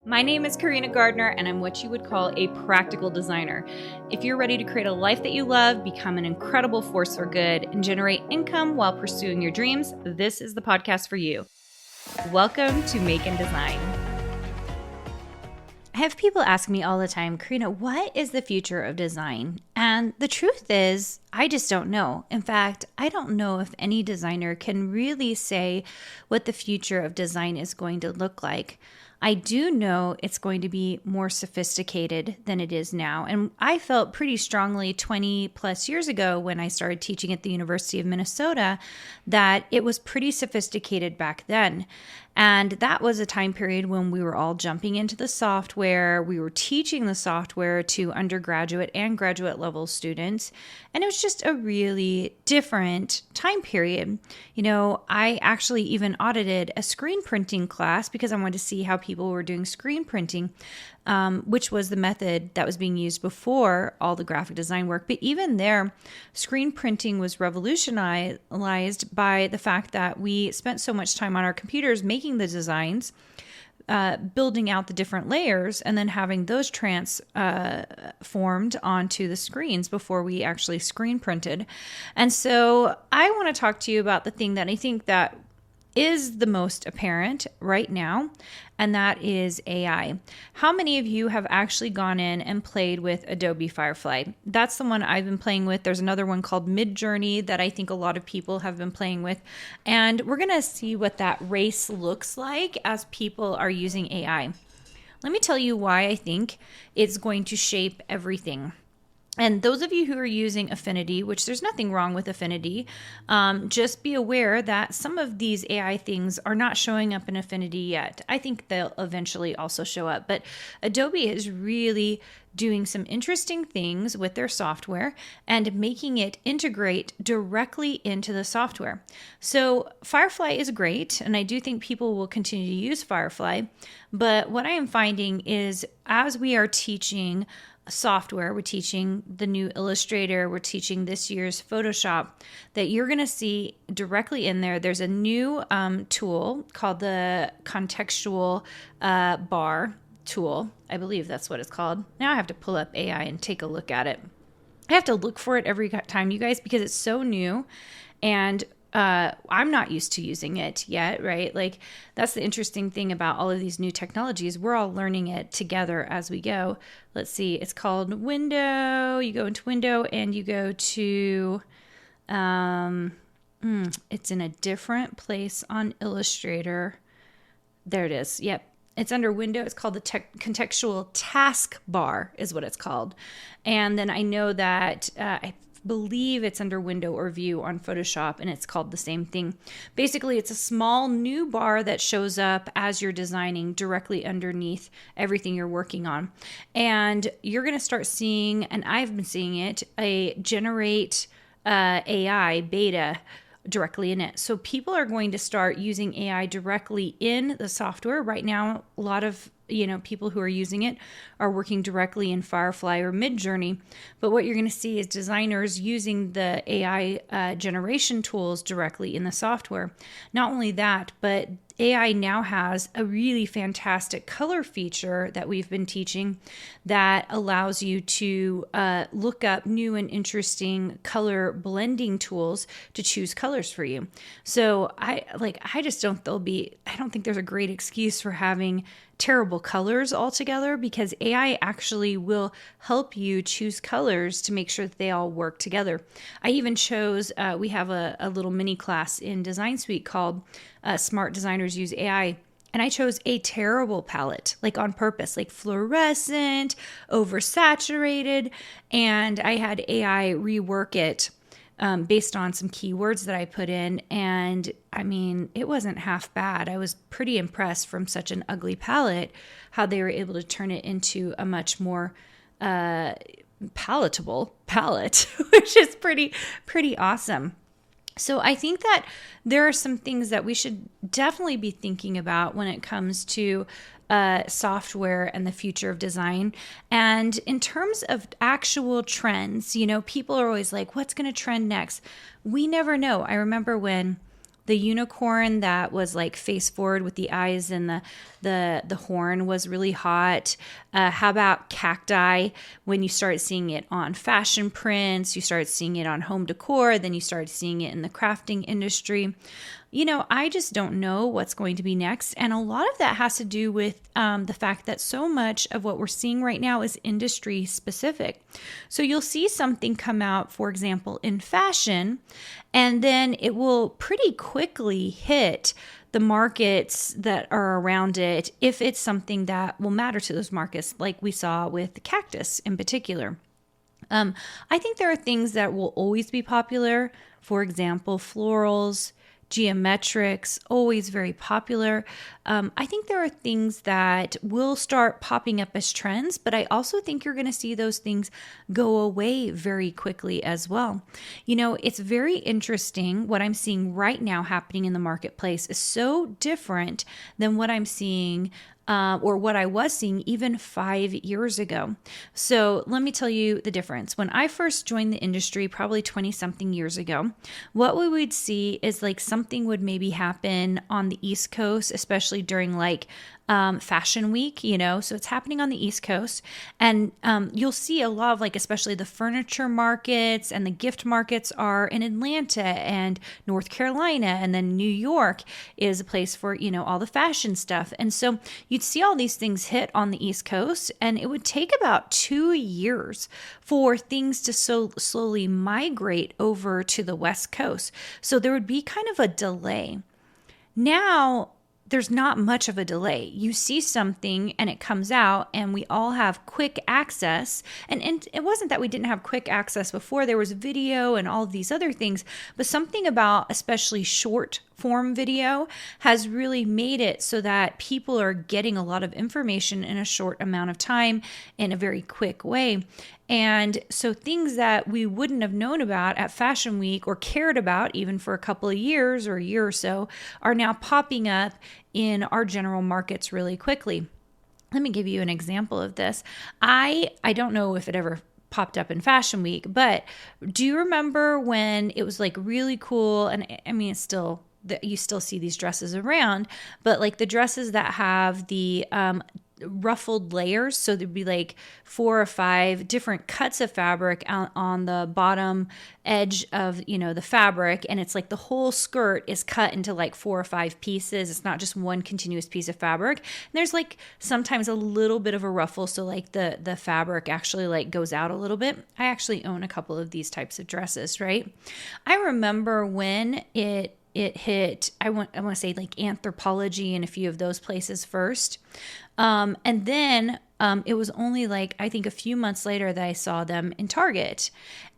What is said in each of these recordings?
My name is Carina Gardner, and I'm what you would call a practical designer. If you're ready to create a life that you love, become an incredible force for good, and generate income while pursuing your dreams, this is the podcast for you. Welcome to Make and Design. I have people ask me all the time, Carina, what is the future of design? And the truth is, I just don't know. In fact, I don't know if any designer can really say what the future of design is going to look like. I do know it's going to be more sophisticated than it is now. And I felt pretty strongly 20 plus years ago when I started teaching at the University of Minnesota that it was pretty sophisticated back then. And that was a time period when we were all jumping into the software. We were teaching the software to undergraduate and graduate level students. And it was just a really different time period. You know, I actually even audited a screen printing class because I wanted to see how people were doing screen printing, which was the method that was being used before all the graphic design work. But even there, screen printing was revolutionized by the fact that we spent so much time on our computers making the designs, building out the different layers, and then having those transformed onto the screens before we actually screen printed. And so I want to talk to you about the thing that I think that is the most apparent right now, and that is AI. How many of you have actually gone in and played with Adobe Firefly? That's the one I've been playing with. There's another one called Midjourney that I think a lot of people have been playing with. And we're going to see what that race looks like as people are using AI. Let me tell you why I think it's going to shape everything. And those of you who are using Affinity, which there's nothing wrong with Affinity, just be aware that some of these AI things are not showing up in Affinity yet. I think they'll eventually also show up. But Adobe is really doing some interesting things with their software and making it integrate directly into the software. So Firefly is great, and I do think people will continue to use Firefly. But what I am finding is as we are teaching software, we're teaching the new Illustrator, we're teaching this year's Photoshop, that you're going to see directly in there. There's a new tool called the contextual bar tool. I believe that's what it's called. Now I have to pull up AI and take a look at it. I have to look for it every time, you guys, because it's so new and I'm not used to using it yet, right? Like that's the interesting thing about all of these new technologies. We're all learning it together as we go. Let's see. It's called Window. You go into Window and you go to, it's in a different place on Illustrator. There it is. Yep. It's under Window. It's called the contextual task bar is what it's called. And then I know that I believe it's under Window or View on Photoshop, and it's called the same thing. Basically, it's a small new bar that shows up as you're designing directly underneath everything you're working on. And you're going to start seeing, and I've been seeing it, a generate AI beta directly in it. So people are going to start using AI directly in the software. Right now, a lot of people who are using it are working directly in Firefly or Midjourney. But what you're going to see is designers using the AI generation tools directly in the software. Not only that, but AI now has a really fantastic color feature that we've been teaching that allows you to look up new and interesting color blending tools to choose colors for you. So I don't think there's a great excuse for having terrible colors altogether, because AI actually will help you choose colors to make sure that they all work together. I even chose, we have a little mini class in Design Suite called Smart Designers Use AI. And I chose a terrible palette, like on purpose, like fluorescent, oversaturated. And I had AI rework it based on some keywords that I put in. And I mean, it wasn't half bad. I was pretty impressed from such an ugly palette, how they were able to turn it into a much more palatable palette, which is pretty awesome. So I think that there are some things that we should definitely be thinking about when it comes to software and the future of design. And in terms of actual trends, people are always like, what's going to trend next? We never know. I remember when The unicorn that was like face forward with the eyes and the horn was really hot. How about cacti? When you start seeing it on fashion prints, you start seeing it on home decor, then you start seeing it in the crafting industry. I just don't know what's going to be next. And a lot of that has to do with the fact that so much of what we're seeing right now is industry specific. So you'll see something come out, for example, in fashion, and then it will pretty quickly hit the markets that are around it if it's something that will matter to those markets, like we saw with the cactus in particular. I think there are things that will always be popular. For example, florals, geometrics, always very popular. I think there are things that will start popping up as trends, but I also think you're going to see those things go away very quickly as well. It's very interesting. What I'm seeing right now happening in the marketplace is so different than what I'm seeing or what I was seeing even 5 years ago. So let me tell you the difference. When I first joined the industry, probably 20 something years ago, what we would see is like something would maybe happen on the East Coast, especially during like Fashion Week, so it's happening on the East Coast. And you'll see a lot of like, especially the furniture markets and the gift markets are in Atlanta and North Carolina. And then New York is a place for, all the fashion stuff. And so you'd see all these things hit on the East Coast, and it would take about 2 years for things to so slowly migrate over to the West Coast. So there would be kind of a delay. Now, there's not much of a delay. You see something and it comes out, and we all have quick access. And it wasn't that we didn't have quick access before. There was video and all of these other things, but something about especially short form video has really made it so that people are getting a lot of information in a short amount of time in a very quick way. And so things that we wouldn't have known about at Fashion Week or cared about even for a couple of years or a year or so are now popping up in our general markets really quickly. Let me give you an example of this. I don't know if it ever popped up in Fashion Week, but do you remember when it was like really cool? And I mean, it's still, you still see these dresses around, but like the dresses that have the ruffled layers. So there'd be like 4 or 5 different cuts of fabric on the bottom edge of, the fabric. And it's like the whole skirt is cut into like 4 or 5 pieces. It's not just one continuous piece of fabric. And there's like sometimes a little bit of a ruffle. So like the fabric actually like goes out a little bit. I actually own a couple of these types of dresses, right? I remember when it hit, I want to say like Anthropologie and a few of those places first. And then it was only like, I think a few months later that I saw them in Target.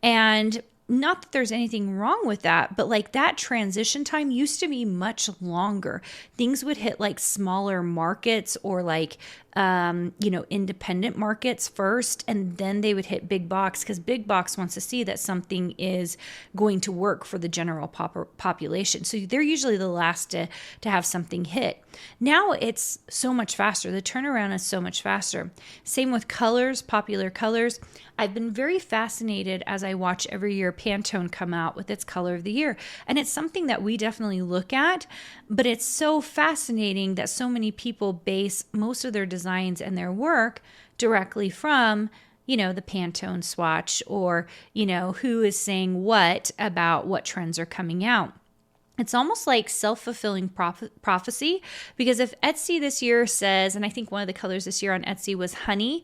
And not that there's anything wrong with that, but like that transition time used to be much longer. Things would hit like smaller markets or like, independent markets first, and then they would hit big box because big box wants to see that something is going to work for the general population. So they're usually the last to have something hit. Now it's so much faster. The turnaround is so much faster. Same with colors, popular colors. I've been very fascinated as I watch every year Pantone come out with its color of the year. And it's something that we definitely look at, but it's so fascinating that so many people base most of their designs and their work directly from, the Pantone swatch or, who is saying what about what trends are coming out. It's almost like self-fulfilling prophecy, because if Etsy this year says, and I think one of the colors this year on Etsy was honey,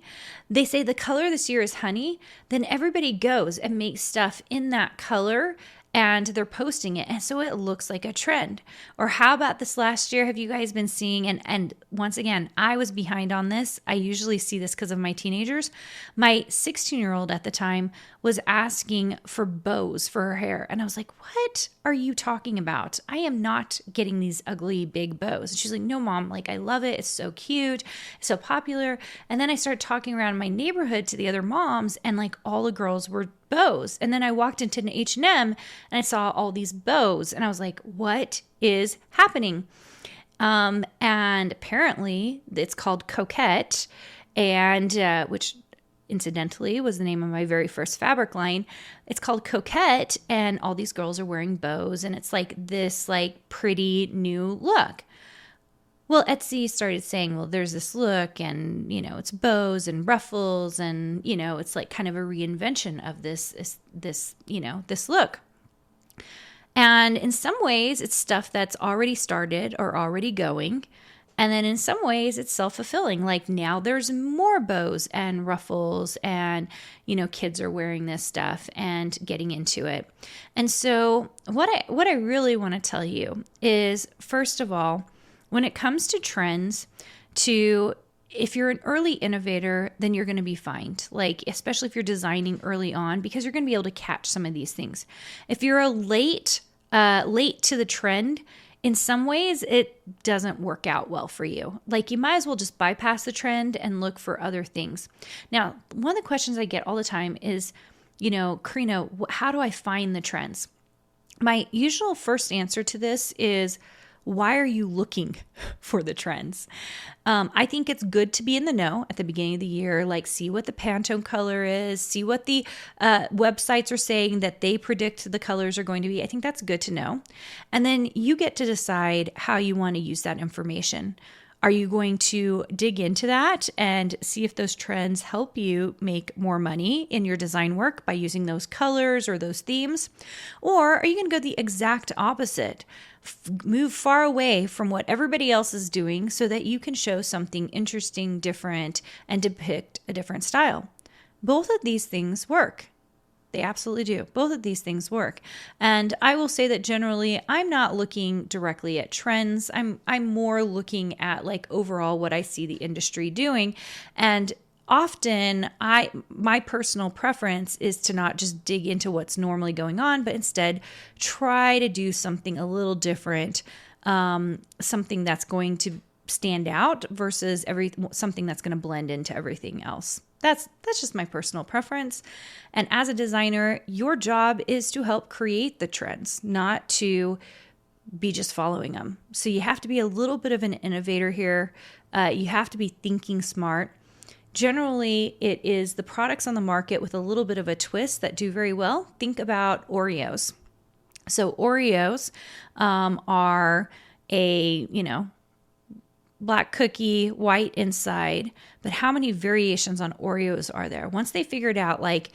they say the color this year is honey, then everybody goes and makes stuff in that color and they're posting it. And so it looks like a trend. Or how about this last year? Have you guys been seeing, and once again, I was behind on this. I usually see this because of my teenagers. My 16-year-old at the time was asking for bows for her hair. And I was like, what are you talking about? I am not getting these ugly big bows. And she's like, no, Mom, like I love it. It's so cute, it's so popular. And then I started talking around my neighborhood to the other moms, and like all the girls were bows. And then I walked into an H&M and I saw all these bows, and I was like, what is happening? And apparently it's called Coquette, and which incidentally was the name of my very first fabric line. It's called Coquette, and all these girls are wearing bows, and it's like this like pretty new look. Well, Etsy started saying, well, there's this look, and, you know, it's bows and ruffles, and, you know, it's like kind of a reinvention of this look. And in some ways, it's stuff that's already started or already going. And then in some ways, it's self-fulfilling. Like now there's more bows and ruffles, and, you know, kids are wearing this stuff and getting into it. And so what I really want to tell you is, first of all, when it comes to trends, if you're an early innovator, then you're going to be fine. Like, especially if you're designing early on, because you're going to be able to catch some of these things. If you're a late to the trend, in some ways, it doesn't work out well for you. Like, you might as well just bypass the trend and look for other things. Now, one of the questions I get all the time is, you know, Carina, how do I find the trends? My usual first answer to this is, why are you looking for the trends? I think it's good to be in the know at the beginning of the year, like see what the Pantone color is, see what the websites are saying that they predict the colors are going to be. I think that's good to know. And then you get to decide how you want to use that information. Are you going to dig into that and see if those trends help you make more money in your design work by using those colors or those themes? Or are you going to go the exact opposite? Move far away from what everybody else is doing so that you can show something interesting, different, and depict a different style. Both of these things work. They absolutely do. Both of these things work. And I will say that generally, I'm not looking directly at trends. I'm more looking at like overall what I see the industry doing. And often my personal preference is to not just dig into what's normally going on, but instead try to do something a little different, something that's going to stand out versus something that's going to blend into everything else. That's just my personal preference. And as a designer, your job is to help create the trends, not to be just following them. So you have to be a little bit of an innovator here. You have to be thinking smart. Generally, it is the products on the market with a little bit of a twist that do very well. Think about Oreos. So Oreos are a, black cookie, white inside, but how many variations on Oreos are there? Once they figured out like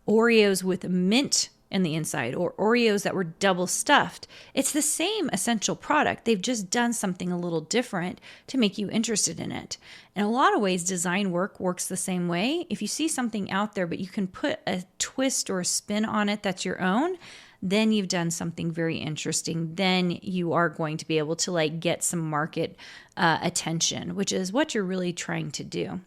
Oreos with mint in the inside or Oreos that were double stuffed, it's the same essential product. They've just done something a little different to make you interested in it. In a lot of ways, design work works the same way. If you see something out there, but you can put a twist or a spin on it that's your own, then you've done something very interesting. Then you are going to be able to like get some market attention, which is what you're really trying to do.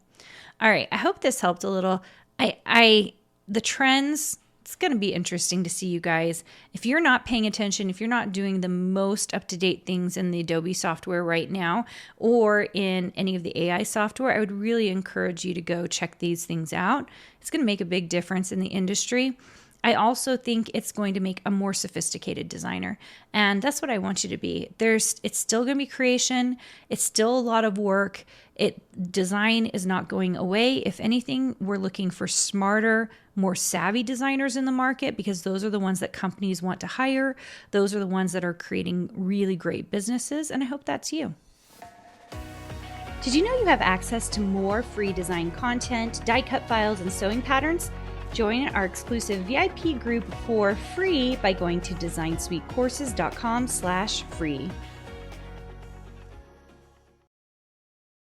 All right. I hope this helped a little. The trends, it's going to be interesting to see, you guys. If you're not paying attention, if you're not doing the most up-to-date things in the Adobe software right now, or in any of the AI software, I would really encourage you to go check these things out. It's going to make a big difference in the industry. I also think it's going to make a more sophisticated designer. And that's what I want you to be. It's still going to be creation. It's still a lot of work. Design is not going away. If anything, we're looking for smarter, more savvy designers in the market, because those are the ones that companies want to hire. Those are the ones that are creating really great businesses. And I hope that's you. Did you know you have access to more free design content, die cut files, and sewing patterns? Join our exclusive VIP group for free by going to designsuitecourses.com/free.